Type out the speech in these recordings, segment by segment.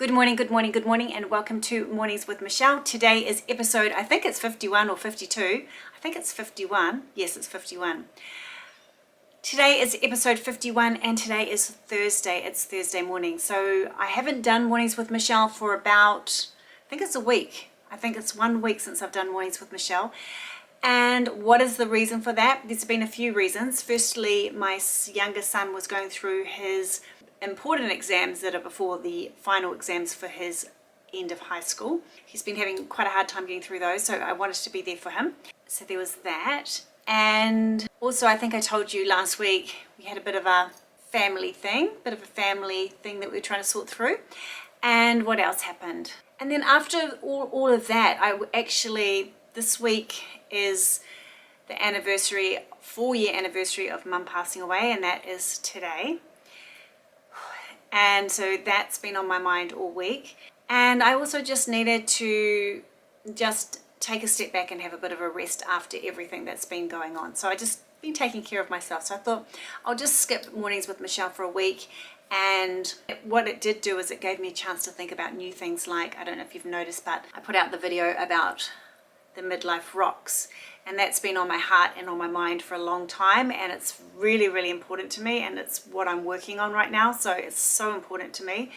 Good morning, good morning, good morning, and welcome to Mornings with Michelle. Today is episode, I think it's 51 or 52. I think it's 51. Yes, it's 51. Today is episode 51 and today is Thursday. It's Thursday morning. So I haven't done Mornings with Michelle for about, I think it's a week. I think it's 1 week since I've done Mornings with Michelle. And what is the reason for that? There's been a few reasons. Firstly, my younger son was going through his important exams that are before the final exams for his end of high school. He's been having quite a hard time getting through those, so I wanted to be there for him. So there was that. And also, I think I told you last week, we had a bit of a family thing that we were trying to sort through. And what else happened? And then after all of that, this week is the anniversary, 4-year anniversary of Mum passing away, and that is today. And so that's been on my mind all week. And I also just needed to just take a step back and have a bit of a rest after everything that's been going on. So I just been taking care of myself. So I thought I'll just skip Mornings with Michelle for a week. And what it did do is it gave me a chance to think about new things, like, I don't know if you've noticed, but I put out the video about the Midlife rocks, and that's been on my heart and on my mind for a long time, and it's really, really important to me, and it's what I'm working on right now. So it's so important to me,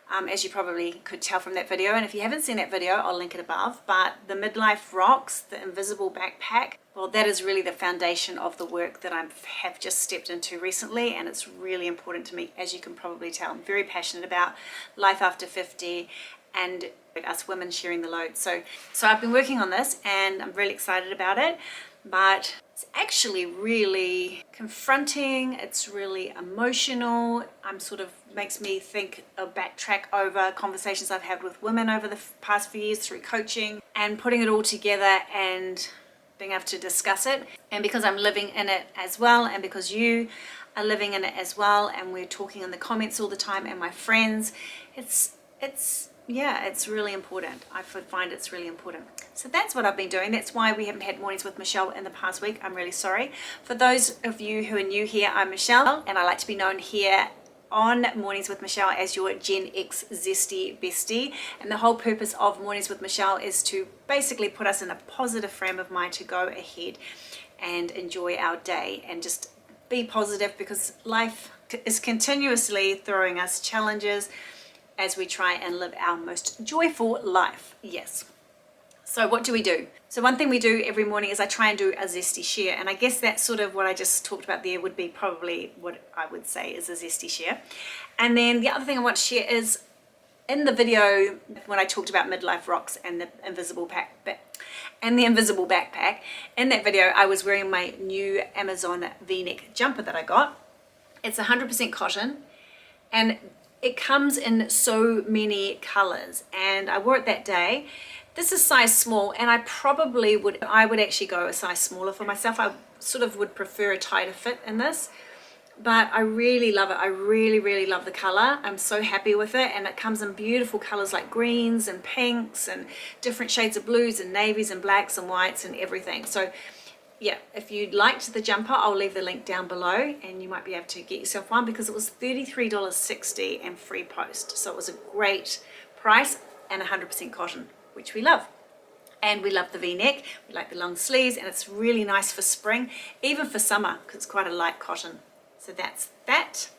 as you probably could tell from that video. And if you haven't seen that video, I'll link it above. But the Midlife rocks, the invisible backpack, well, that is really the foundation of the work that I have just stepped into recently, and it's really important to me, as you can probably tell. I'm very passionate about life after 50 and us women sharing the load. So I've been working on this and I'm really excited about it, but it's actually really confronting. It's really emotional. Makes me think or backtrack over conversations I've had with women over the past few years through coaching, and putting it all together and being able to discuss it. And because I'm living in it as well, and because you are living in it as well, and we're talking in the comments all the time, and my friends, it's really important. I find it's really important. So that's what I've been doing. That's why we haven't had Mornings with Michelle in the past week. I'm really sorry. For those of you who are new here, I'm Michelle, and I like to be known here on Mornings with Michelle as your Gen X Zesty Bestie. And the whole purpose of Mornings with Michelle is to basically put us in a positive frame of mind to go ahead and enjoy our day and just be positive, because life is continuously throwing us challenges as we try and live our most joyful life. Yes. So what do we do? So one thing we do every morning is I try and do a zesty share. And I guess that's sort of what I just talked about there would be probably what I would say is a zesty share. And then the other thing I want to share is, in the video when I talked about Midlife rocks and the invisible backpack, in that video I was wearing my new Amazon V-neck jumper that I got. It's 100% cotton, and it comes in so many colors, and I wore it that day. This is size small, and I would actually go a size smaller for myself. I sort of would prefer a tighter fit in this, but I really love it. I really, really love the color. I'm so happy with it, and it comes in beautiful colors like greens and pinks and different shades of blues and navies and blacks and whites and everything. So yeah, if you liked the jumper, I'll leave the link down below, and you might be able to get yourself one, because it was $33.60 and free post. So it was a great price, and 100% cotton, which we love. And we love the V-neck, we like the long sleeves, and it's really nice for spring, even for summer, because it's quite a light cotton. So that's that.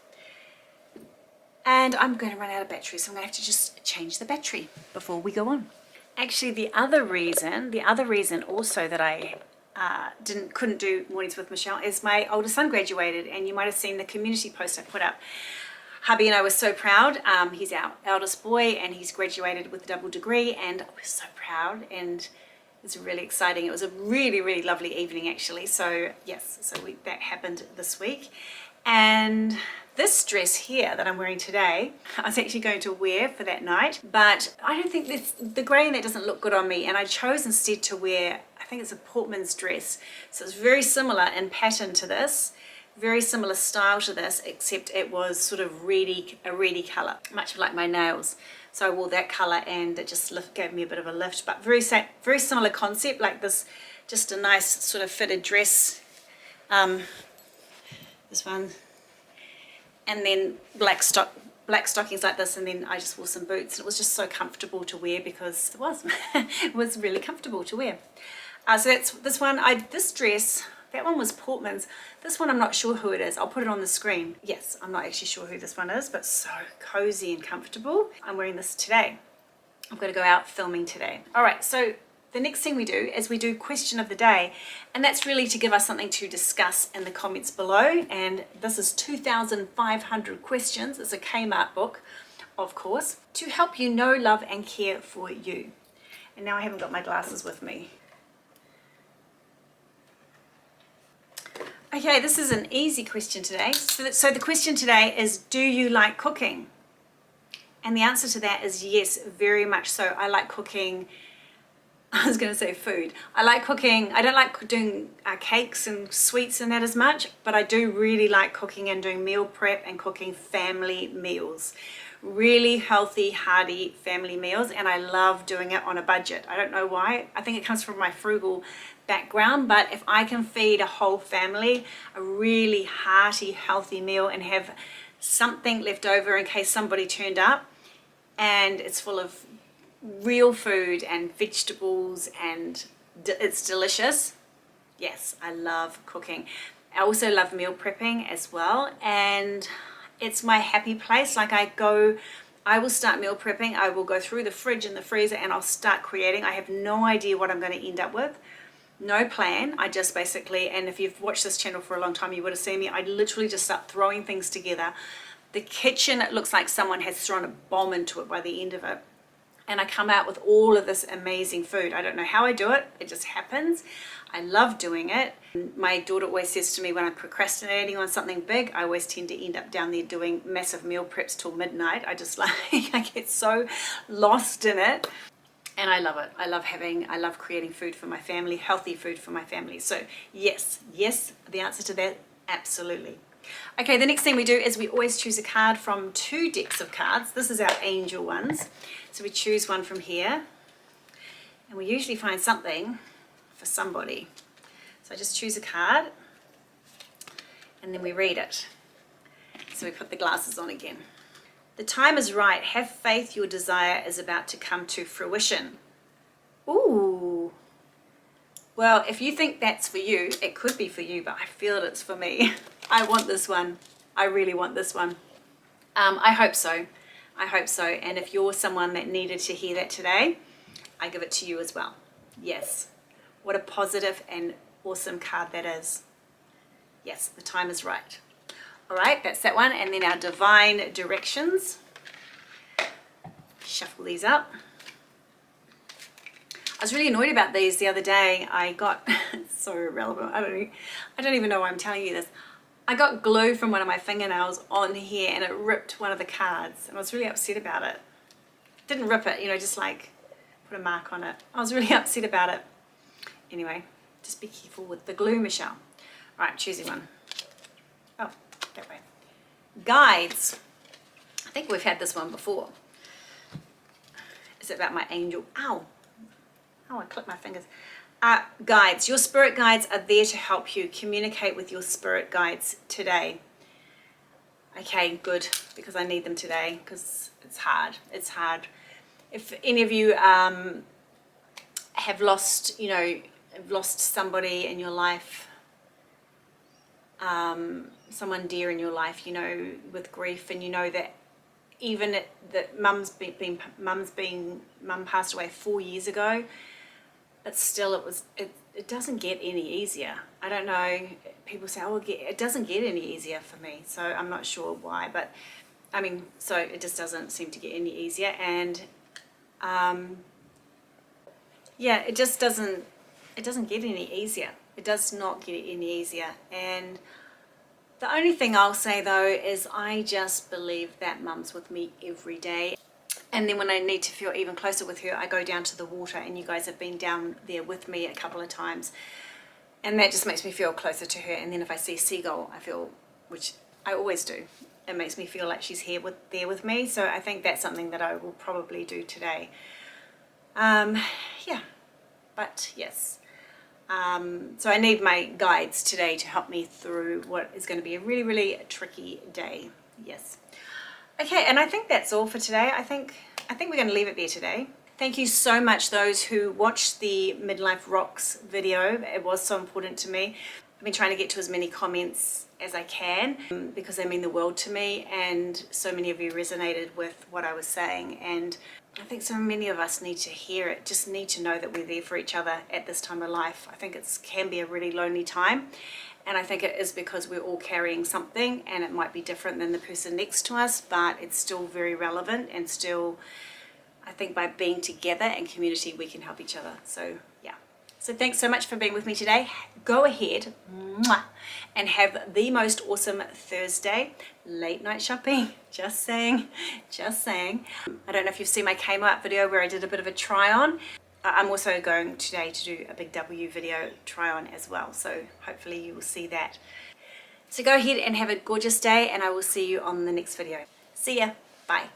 And I'm going to run out of battery, so I'm going to have to just change the battery before we go on. Actually, the other reason also that I couldn't do Mornings with Michelle is my oldest son graduated, and you might have seen the community post I put up. Hubby and I were so proud. He's our eldest boy, and he's graduated with a double degree, and we're so proud, and it's really exciting. It was a really, really lovely evening, actually. So yes, that happened this week. And this dress here that I'm wearing today, I was actually going to wear for that night, but I don't think the grey in that doesn't look good on me, and I chose instead to wear, I think it's a Portman's dress. So it's very similar in pattern to this, very similar style to this, except it was sort of a reedy colour, much like my nails. So I wore that colour, and it just gave me a bit of a lift, but very similar concept, like this, just a nice sort of fitted dress. This one, and then black black stockings like this, and then I just wore some boots. It was just so comfortable to wear because it was. It was really comfortable to wear. So that's this one. This dress, that one was Portman's. This one I'm not sure who it is. I'll put it on the screen. Yes, I'm not actually sure who this one is, but so cozy and comfortable. I'm wearing this today. I've got to go out filming today. All right, so the next thing we do is we do question of the day, and that's really to give us something to discuss in the comments below. And this is 2,500 questions. It's a Kmart book, of course, to help you know, love and care for you. And now I haven't got my glasses with me. Okay, this is an easy question today. So the question today is, do you like cooking? And the answer to that is yes, very much so. I like cooking. I was going to say food. I like cooking. I don't like doing cakes and sweets and that as much, but I do really like cooking and doing meal prep and cooking family meals. Really healthy, hearty family meals, and I love doing it on a budget. I don't know why. I think it comes from my frugal background, but if I can feed a whole family a really hearty, healthy meal and have something left over in case somebody turned up, and it's full of real food and vegetables and it's delicious. Yes, I love cooking. I also love meal prepping as well, and it's my happy place. Like I will start meal prepping, I will go through the fridge and the freezer and I'll start creating. I have no idea what I'm going to end up with. No plan. I just basically, and if you've watched this channel for a long time, you would have seen me. I literally just start throwing things together. The kitchen, it looks like someone has thrown a bomb into it by the end of it. And I come out with all of this amazing food. I don't know how I do it. It just happens. I love doing it. My daughter always says to me when I'm procrastinating on something big, I always tend to end up down there doing massive meal preps till midnight. I just like, I get so lost in it. And I love it. I love creating food for my family, healthy food for my family. So yes, the answer to that, absolutely. Okay, the next thing we do is we always choose a card from 2 decks of cards. This is our angel ones. So we choose one from here, and we usually find something for somebody. So I just choose a card, and then we read it. So we put the glasses on again. The time is right. Have faith your desire is about to come to fruition. Ooh. Well, if you think that's for you, it could be for you, but I feel it's for me. I want this one. I really want this one. I hope so. I hope so. And if you're someone that needed to hear that today, I give it to you as well. Yes. What a positive and awesome card that is. Yes, the time is right. All right, that's that one. And then our divine directions. Shuffle these up. I was really annoyed about these the other day. I got, it's so irrelevant. I don't even know why I'm telling you this. I got glue from one of my fingernails on here and it ripped one of the cards, and I was really upset about it. Didn't rip it, you know, just like put a mark on it. I was really upset about it. Anyway, just be careful with the glue, Michelle. All right, choosing one. Oh, that way. Guides. I think we've had this one before. Is it about my angel? Ow. Oh, I clipped my fingers. Guides. Your spirit guides are there to help you. Communicate with your spirit guides today. Okay, good, because I need them today because it's hard. It's hard. If any of you have lost, you know, lost somebody in your life, someone dear in your life, you know, with grief, and you know that even that mum passed away 4 years ago, but still it doesn't get any easier. I don't know, people say, oh, it doesn't get any easier for me, so I'm not sure why, but I mean, so it just doesn't seem to get any easier. And yeah, it just doesn't get any easier. It does not get any easier. And the only thing I'll say though is I just believe that mum's with me every day. And then when I need to feel even closer with her, I go down to the water, and you guys have been down there with me a couple of times. And that just makes me feel closer to her. And then if I see seagull, I feel, which I always do, it makes me feel like she's there with me. So I think that's something that I will probably do today. Yeah, but yes. So I need my guides today to help me through what is going to be a really, really tricky day. Yes. Okay, and I think that's all for today. I think we're going to leave it there today. Thank you so much those who watched the Midlife Rocks video. It was so important to me. I've been trying to get to as many comments as I can because they mean the world to me, and so many of you resonated with what I was saying, and I think so many of us need to hear it, just need to know that we're there for each other at this time of life. I think it can be a really lonely time, and I think it is because we're all carrying something, and it might be different than the person next to us, but it's still very relevant, and still I think by being together and community we can help each other. So yeah. So thanks so much for being with me today. Go ahead and have the most awesome Thursday. Late night shopping, just saying. I don't know if you've seen my Kmart video where I did a bit of a try on. I'm also going today to do a big W video try on as well. So hopefully you will see that. So go ahead and have a gorgeous day, and I will see you on the next video. See ya. Bye.